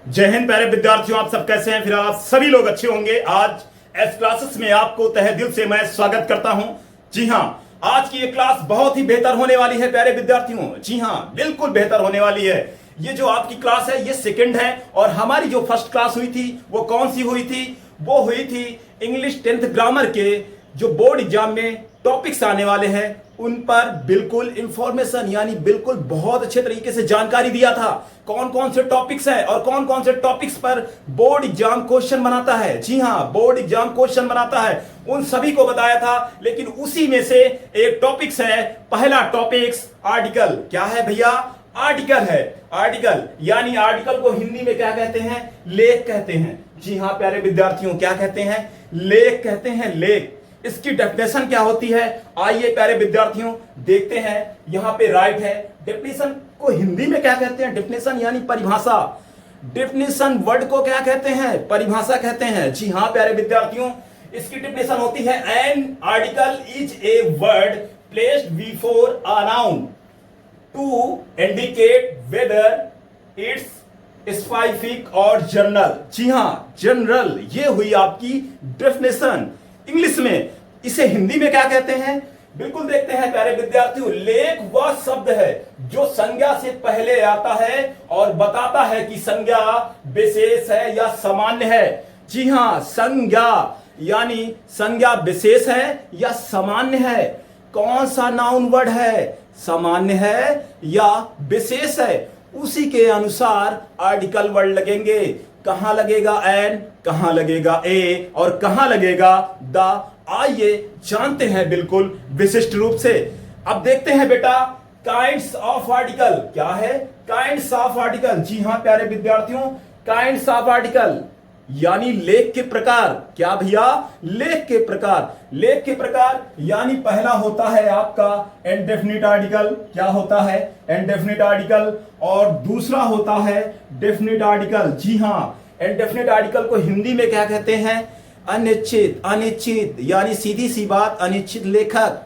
जय हिंद प्यारे विद्यार्थियों, आप सब कैसे हैं? फिर आप सभी लोग अच्छे होंगे। आज एस क्लासेस में आपको तहे दिल से मैं स्वागत करता हूं। जी हां, आज की ये क्लास बहुत ही बेहतर होने वाली है प्यारे विद्यार्थियों। जी हां, बिल्कुल बेहतर होने वाली है। ये जो आपकी क्लास है ये सेकंड है, और हमारी जो फर्स्ट क्लास हुई थी वो कौन सी हुई थी? वो हुई थी इंग्लिश 10th ग्रामर के जो बोर्ड एग्जाम में टॉपिक्स आने वाले हैं उन पर बिल्कुल इंफॉर्मेशन यानी बिल्कुल बहुत अच्छे तरीके से जानकारी दिया था। कौन कौन से टॉपिक्स हैं और कौन कौन से टॉपिक्स पर बोर्ड एग्जाम क्वेश्चन बनाता है। जी हां, बोर्ड एग्जाम क्वेश्चन बनाता है, उन सभी को बताया था। लेकिन उसी में से एक टॉपिक्स है, पहला टॉपिक्स आर्टिकल। क्या है भैया? आर्टिकल है। आर्टिकल यानी आर्टिकल को हिंदी में क्या कहते हैं? लेख कहते हैं। जी हां प्यारे विद्यार्थियों, क्या कहते हैं? लेख कहते हैं, लेख। इसकी डेफिनेशन क्या होती है? आइए प्यारे विद्यार्थियों देखते हैं। यहां पे राइट है। डेफिनेशन को हिंदी में क्या कहते हैं? डेफिनेशन यानी परिभाषा। डेफिनेशन वर्ड को क्या कहते हैं? परिभाषा कहते हैं। जी हां प्यारे विद्यार्थियों, इसकी डेफिनेशन होती है an article is a word placed before a noun to indicate whether it's specific or general. जी हां, जनरल, ये हुई आपकी डेफिनेशन इंग्लिश में। इसे हिंदी में क्या कहते हैं? बिल्कुल देखते हैं प्यारे विद्यार्थियों। लेख वह शब्द है जो संज्ञा से पहले आता है और बताता है कि संज्ञा विशेष है या सामान्य है। जी हां, संज्ञा यानी संज्ञा विशेष है या सामान्य है। कौन सा नाउन वर्ड है? सामान्य है या विशेष है, उसी के अनुसार आर्टिकल वर्ड लगेंगे। कहां लगेगा एन, कहां लगेगा ए और कहां लगेगा द? आइए जानते हैं बिल्कुल विशिष्ट रूप से। अब देखते हैं बेटा, काइंड्स ऑफ आर्टिकल क्या है? Kinds of article. जी हां प्यारे विद्यार्थियों, काइंड्स ऑफ आर्टिकल यानी लेख के प्रकार। क्या भैया? लेख के प्रकार। लेख के प्रकार यानी पहला होता है आपका इंडेफिनिट आर्टिकल। क्या होता है? Indefinite article. और दूसरा होता है डेफिनिट आर्टिकल। जी हां, इंडेफिनिट आर्टिकल को हिंदी में क्या कहते हैं? अनिश्चित। अनिश्चित यानी सीधी सी बात, अनिश्चित लेखक।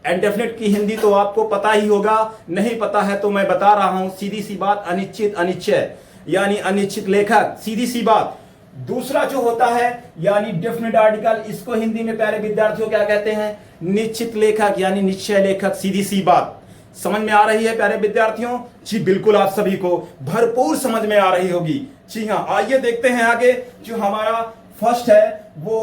इंडेफिनिट की हिंदी तो आपको पता ही होगा, नहीं पता है तो मैं बता रहा हूं। सीधी सी बात, अनिश्चित, अनिश्चय यानी अनिश्चित लेखक, सीधी सी बात। दूसरा जो होता है यानी डेफिनिट आर्टिकल, इसको हिंदी में प्यारे विद्यार्थियों क्या कहते हैं? निश्चित लेखक यानी निश्चय लेखक, सीधी सी बात। समझ में आ रही है प्यारे विद्यार्थियों? जी बिल्कुल, आप सभी को भरपूर समझ में आ रही होगी। जी हाँ, आइए देखते हैं आगे। जो हमारा फर्स्ट है वो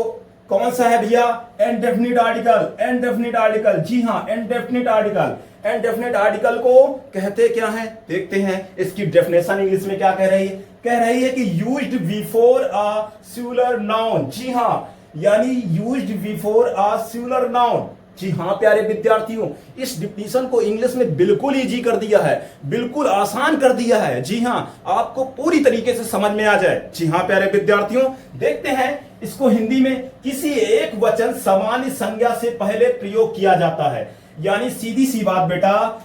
कौन सा है भैया? Indefinite article. Indefinite article. जी हाँ, इंडेफिनिट आर्टिकल। इंडेफिनिट आर्टिकल को कहते क्या है? देखते हैं इसकी डेफिनेशन इंग्लिश में क्या कह रही है। कह रही है कि used before a singular noun. जी हां, यानी used before a singular noun. जी हां प्यारे विद्यार्थियों, इस डिफिनेशन को इंग्लिश में बिल्कुल इजी कर दिया है, बिल्कुल आसान कर दिया है। जी हां, आपको पूरी तरीके से समझ में आ जाए। जी हां प्यारे विद्यार्थियों, देखते हैं इसको हिंदी में। किसी एक वचन सामान्य संज्ञा से पहले प्रयोग किया जाता है। यानी सीधी सी बात बेटा,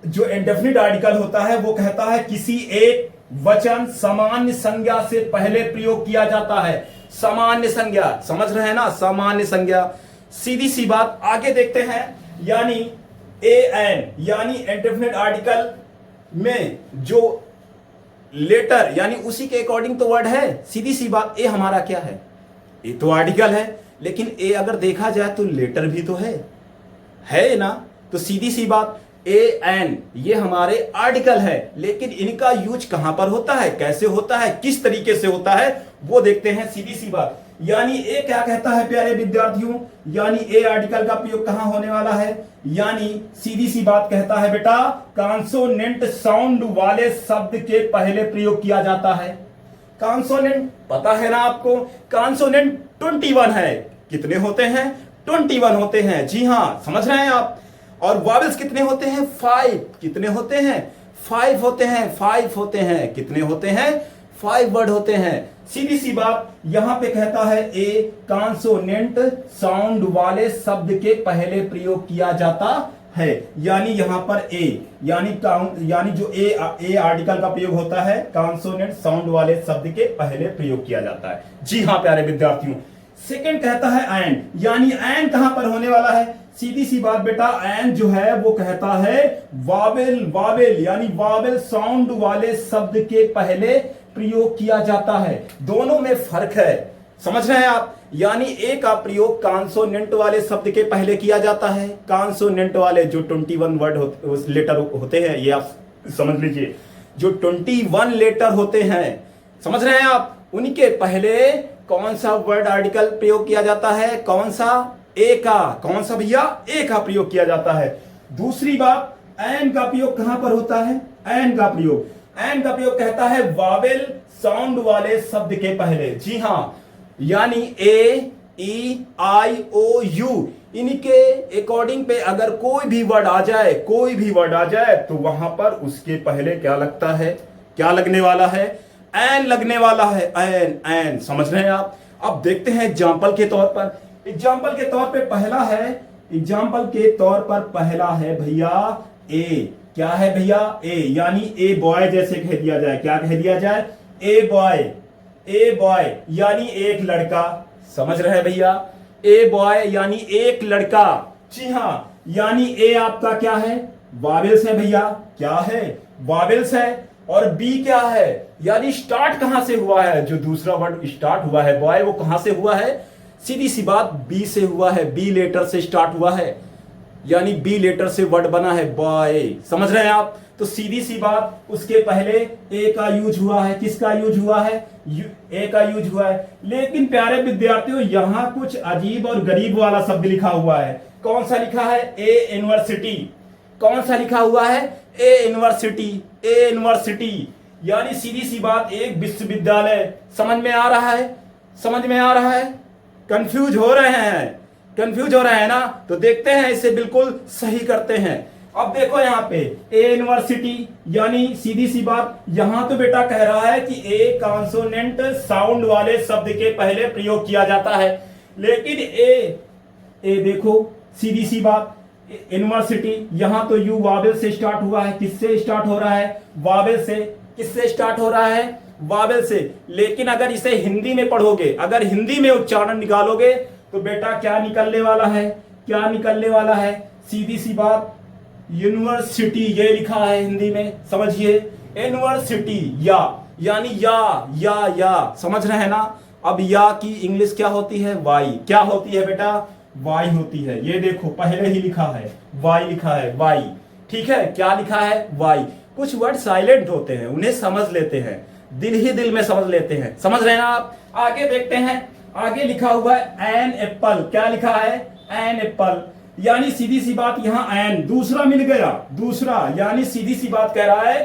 जो इंडेफिनिट आर्टिकल होता है वो कहता है किसी एक वचन सामान्य संज्ञा से पहले प्रयोग किया जाता है। सामान्य संज्ञा, समझ रहे हैं ना? सामान्य संज्ञा, सीधी सी बात। आगे देखते हैं, यानी ए एन यानी इंडेफिनिट आर्टिकल में जो लेटर यानी उसी के अकॉर्डिंग तो वर्ड है। सीधी सी बात, ए हमारा क्या है? ए तो आर्टिकल है, लेकिन ए अगर देखा जाए तो लेटर भी तो है ना? तो सीधी सी बात, ए एन ये हमारे आर्टिकल है, लेकिन इनका यूज कहां पर होता है, कैसे होता है, किस तरीके से होता है, वो देखते हैं। सीधी सी बात, यानी ए क्या कहता है प्यारे विद्यार्थियों? यानी ए आर्टिकल का प्रयोग कहां होने वाला है? यानी सीधी सी बात कहता है बेटा, कॉन्सोनेंट साउंड वाले शब्द के पहले प्रयोग किया जाता है। कॉन्सोनेंट पता है ना आपको? कॉन्सोनेंट 21 है। कितने होते हैं? 21 होते हैं। जी हां, समझ रहे हैं आप? और वॉवेल्स कितने होते हैं? 5। कितने होते हैं? 5 होते हैं। 5 होते हैं। कितने होते हैं? 5 वर्ड होते हैं। सीधी सी बात, यहां पे कहता है ए कॉन्सोनेंट साउंड वाले शब्द के पहले प्रयोग किया जाता है। यानी यहां पर ए यानी जो ए आर्टिकल का प्रयोग होता है कॉन्सोनेंट साउंड वाले शब्द के पहले प्रयोग किया जाता है। जी हां प्यारे विद्यार्थियों, सेकंड कहता है एंड, यानी एंड कहां पर होने वाला है? सीधी सी बात बेटा, एन जो है वो कहता है वावेल, वावेल यानी वावेल साउंड वाले शब्द के पहले प्रयोग किया जाता है। दोनों में फर्क है, समझ रहे हैं आप। यानी ए का प्रयोग कॉन्सोनेंट वाले शब्द के पहले किया जाता है। कॉन्सोनेंट वाले जो 21 वर्ड लेटर होते हैं, ये आप समझ लीजिए, जो 21 लेटर होते हैं, समझ रहे हैं आप, उनके पहले कौन सा वर्ड आर्टिकल प्रयोग किया जाता है? कौन सा? ए का। कौन सा भैया? ए का प्रयोग किया जाता है। दूसरी बात, एन का प्रयोग कहां पर होता है? एन का प्रयोग कहता है वावेल साउंड वाले शब्द के पहले। जी हां, यानी ए, ई, आई, ओ, यू, इनके अकॉर्डिंग पे अगर कोई भी वर्ड आ जाए तो वहां पर उसके पहले क्या लगता है? क्या लगने वाला है? एन लगने वाला है। एन, समझ रहे हैं आप। अब देखते हैं एग्जाम्पल के तौर पर पहला है भैया ए। क्या है भैया? ए, यानी ए बॉय जैसे कह दिया जाए। क्या कह दिया जाए? ए बॉय यानी एक लड़का। समझ रहे हैं भैया? ए बॉय यानी एक लड़का। जी हां, यानी ए आपका क्या है? वावेल्स है भैया। क्या है? वावेल्स है। और बी क्या है? यानी स्टार्ट कहां से हुआ है? जो दूसरा वर्ड स्टार्ट हुआ है बॉय, वो कहां से हुआ है? सीधी सी बात, बी से हुआ है। बी लेटर से स्टार्ट हुआ है, यानी बी लेटर से वर्ड बना है बॉय। समझ रहे हैं आप? तो सीधी सी बात, उसके पहले ए का यूज हुआ है। किसका यूज हुआ है? ए का यूज हुआ है। लेकिन प्यारे विद्यार्थियों, यहां कुछ अजीब और गरीब वाला शब्द लिखा हुआ है। कौन सा लिखा है? ए यूनिवर्सिटी। कौन सा लिखा हुआ है? ए यूनिवर्सिटी, यानी सीधी सी बात, एक विश्वविद्यालय। समझ में आ रहा है? कंफ्यूज हो रहे हैं ना? तो देखते हैं, इसे बिल्कुल सही करते हैं। अब देखो यहाँ पे ए यूनिवर्सिटी, यानी सीधी सी बात, यहां तो बेटा कह रहा है कि ए कॉन्सोनेंट साउंड वाले शब्द के पहले प्रयोग किया जाता है। लेकिन ए देखो, सीधी सी बात, यूनिवर्सिटी, यहां तो यू वावेल से स्टार्ट हुआ है। किससे स्टार्ट हो रहा है? वावेल से। किससे स्टार्ट हो रहा है? वावेल से। लेकिन अगर इसे हिंदी में पढ़ोगे, अगर हिंदी में उच्चारण निकालोगे, तो बेटा क्या निकलने वाला है? सीधी सी बात, यूनिवर्सिटी, ये लिखा है हिंदी में, समझिए, यूनिवर्सिटी, यानी या, समझ रहे हैं ना? अब या की इंग्लिश क्या होती है? वाई। क्या होती है बेटा? वाई होती है। ये देखो, पहले ही लिखा है वाई। ठीक है, क्या लिखा है? वाई। कुछ वर्ड साइलेंट होते हैं, उन्हें समझ लेते हैं, दिल ही दिल में समझ लेते हैं। समझ रहे हैं ना आप? आगे देखते हैं, आगे लिखा हुआ है एन एप्पल। क्या लिखा है? एन एप्पल, यानी सीधी सी बात, यहां एन दूसरा मिल गया, यानी सीधी सी बात कह रहा है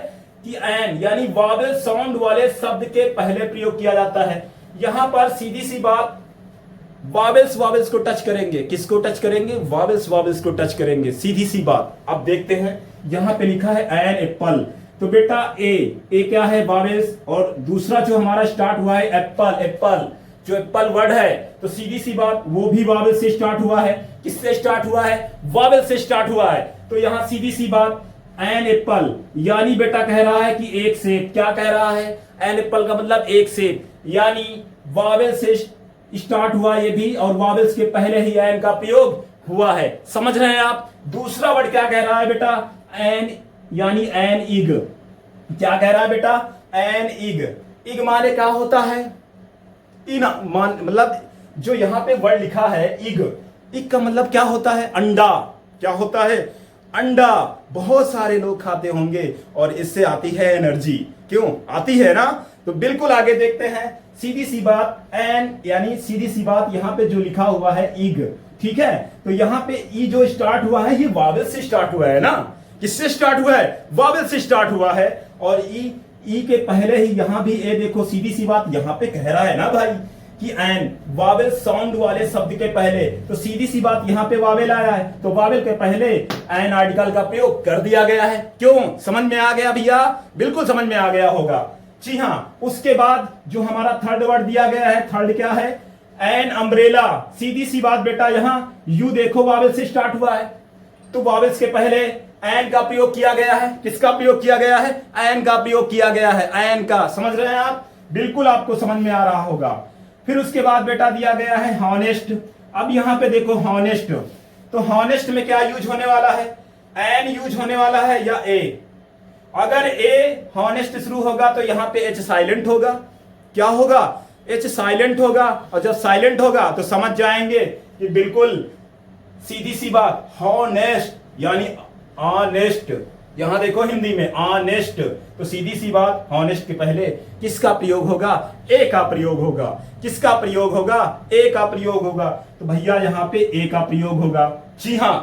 कि एन यानी वावेल साउंड वाले शब्द के पहले प्रयोग किया जाता है। यहां पर सीधी सी बात, वावेल्स को टच करेंगे। किसको टच करेंगे? वावेल्स को टच करेंगे, सीधी सी बात। अब देखते हैं, यहां पे लिखा है एन एप्पल, तो बेटा ए क्या है? वावेल्स। और दूसरा जो हमारा स्टार्ट हुआ है एप्पल, जो एप्पल वर्ड है, तो सीधी सी बात, वो भी वावेल से स्टार्ट हुआ है। किससे स्टार्ट हुआ है? वावेल से स्टार्ट हुआ है। तो यहां सीधी सी बात, एन एप्पल, यानी बेटा कह रहा है कि एक सेब। क्या कह रहा है? एन एप्पल का मतलब एक सेब, यानी वावेल से स्टार्ट हुआ ये भी, और वावेल्स के पहले ही एन का प्रयोग हुआ है। समझ रहे हैं आप? दूसरा वर्ड क्या कह रहा है बेटा? एन, यानी एन इग। क्या कह रहा है बेटा? एन इग माने क्या होता है? मतलब जो यहां पे वर्ड लिखा है इग का मतलब क्या होता है? अंडा। क्या होता है? अंडा। बहुत सारे लोग खाते होंगे और इससे आती है एनर्जी। क्यों आती है ना? तो बिल्कुल आगे देखते हैं, सीधी सी बात, एन यानी सीधी सी बात, यहां पे जो लिखा हुआ है इग, ठीक है, तो यहां पे ई जो स्टार्ट हुआ है, ये वावेल से स्टार्ट हुआ है ना? किससे स्टार्ट हुआ है? वावेल से स्टार्ट हुआ है। और ई के पहले ही यहां भी ए देखो, सीधी सी बात, यहां पे कह रहा है ना भाई कि एन वावेल साउंड वाले शब्द के पहले, तो सीधी सी बात, यहां पे वावेल आया है, तो वावेल के पहले एन आर्टिकल का प्रयोग कर दिया गया है। क्यों? समझ में आ गया भैया? बिल्कुल समझ में आ गया होगा। जी हां, उसके बाद जो हमारा थर्ड वर्ड दिया गया है, थर्ड क्या है? An umbrella. सीधी सी बात बेटा, यहां यू देखो वावेल से स्टार्ट हुआ है, तो वावेल्स के पहले एन का प्रयोग किया गया है। किसका प्रयोग किया गया है? एन का प्रयोग किया गया है, एन का। समझ रहे हैं आप? बिल्कुल आपको समझ में आ रहा होगा। फिर उसके बाद बेटा दिया गया है हॉनेस्ट। अब यहां पे देखो हॉनेस्ट, तो हॉनेस्ट में क्या यूज होने वाला है? एन यूज होने वाला है या ए? अगर ए हॉनेस्ट शुरू होगा तो यहां पे एच साइलेंट होगा। क्या होगा? एच साइलेंट होगा। और जब साइलेंट होगा तो समझ जाएंगे कि बिल्कुल सीधी सी बात, हॉनेस्ट यानी ऑनेस्ट। यहां देखो हिंदी में ऑनेस्ट, तो सीधी सी बात हॉनेस्ट के पहले किसका प्रयोग होगा? ए का प्रयोग होगा। किसका प्रयोग होगा? ए का प्रयोग होगा। तो भैया यहां पे ए का प्रयोग होगा। जी हां,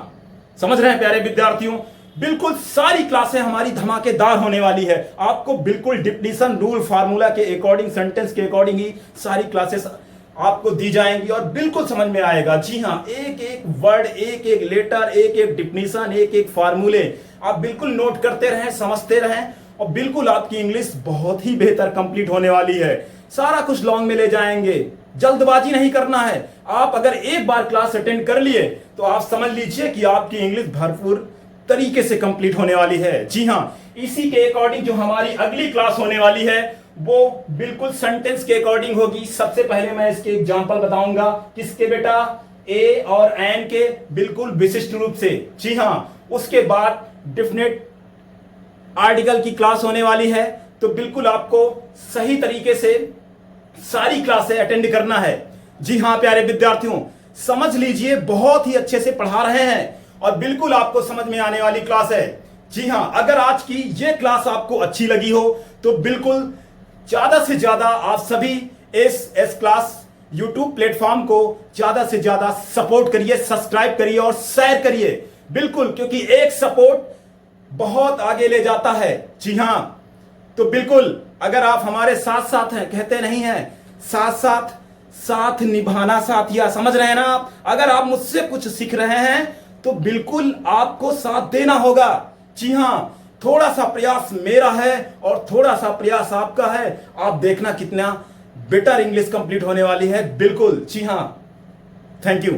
समझ रहे हैं प्यारे विद्यार्थियों? बिल्कुल सारी क्लासें हमारी धमाकेदार होने वाली है। आपको बिल्कुल डिफिनीशन, रूल, फार्मूला के अकॉर्डिंग, सेंटेंस के अकॉर्डिंग ही सारी क्लासेस आपको दी जाएंगी और बिल्कुल समझ में आएगा। जी हां, एक एक वर्ड, एक एक लेटर, एक एक डिफिनीशन, एक एक फार्मूले आप बिल्कुल नोट करते रहें, समझते रहें और बिल्कुल आपकी इंग्लिश बहुत ही बेहतर कंप्लीट होने वाली है। सारा कुछ लॉन्ग में ले जाएंगे, जल्दबाजी नहीं करना है। आप अगर एक बार क्लास अटेंड कर लिए तो आप समझ लीजिए कि आपकी इंग्लिश भरपूर तरीके से कंप्लीट होने वाली है। जी हां, इसी के अकॉर्डिंग जो हमारी अगली क्लास होने वाली है वो बिल्कुल सेंटेंस के अकॉर्डिंग होगी। सबसे पहले मैं इसके एग्जांपल बताऊंगा। किसके बेटा? ए और एन के, बिल्कुल विशिष्ट रूप से। जी हां, उसके बाद डेफिनेट आर्टिकल की क्लास होने वाली है। तो बिल्कुल आपको सही तरीके से सारी क्लासें अटेंड करना है। जी हां प्यारे विद्यार्थियों, समझ लीजिए बहुत ही अच्छे से पढ़ा रहे हैं और बिल्कुल आपको समझ में आने वाली क्लास है। जी हां, अगर आज की ये क्लास आपको अच्छी लगी हो तो बिल्कुल ज्यादा से ज्यादा आप सभी इस एस क्लास यूट्यूब प्लेटफॉर्म को ज्यादा से ज्यादा सपोर्ट करिए, सब्सक्राइब करिए और शेयर करिए। बिल्कुल, क्योंकि एक सपोर्ट बहुत आगे ले जाता है। जी हां, तो बिल्कुल अगर आप हमारे साथ साथ हैं, कहते नहीं हैं साथ साथ साथ निभाना साथिया, समझ रहे हैं ना आप? अगर आप मुझसे कुछ सीख रहे हैं तो बिल्कुल आपको साथ देना होगा। जी हां, थोड़ा सा प्रयास मेरा है और थोड़ा सा प्रयास आपका है। आप देखना कितना बेटर इंग्लिश कंप्लीट होने वाली है। बिल्कुल, जी हां, थैंक यू।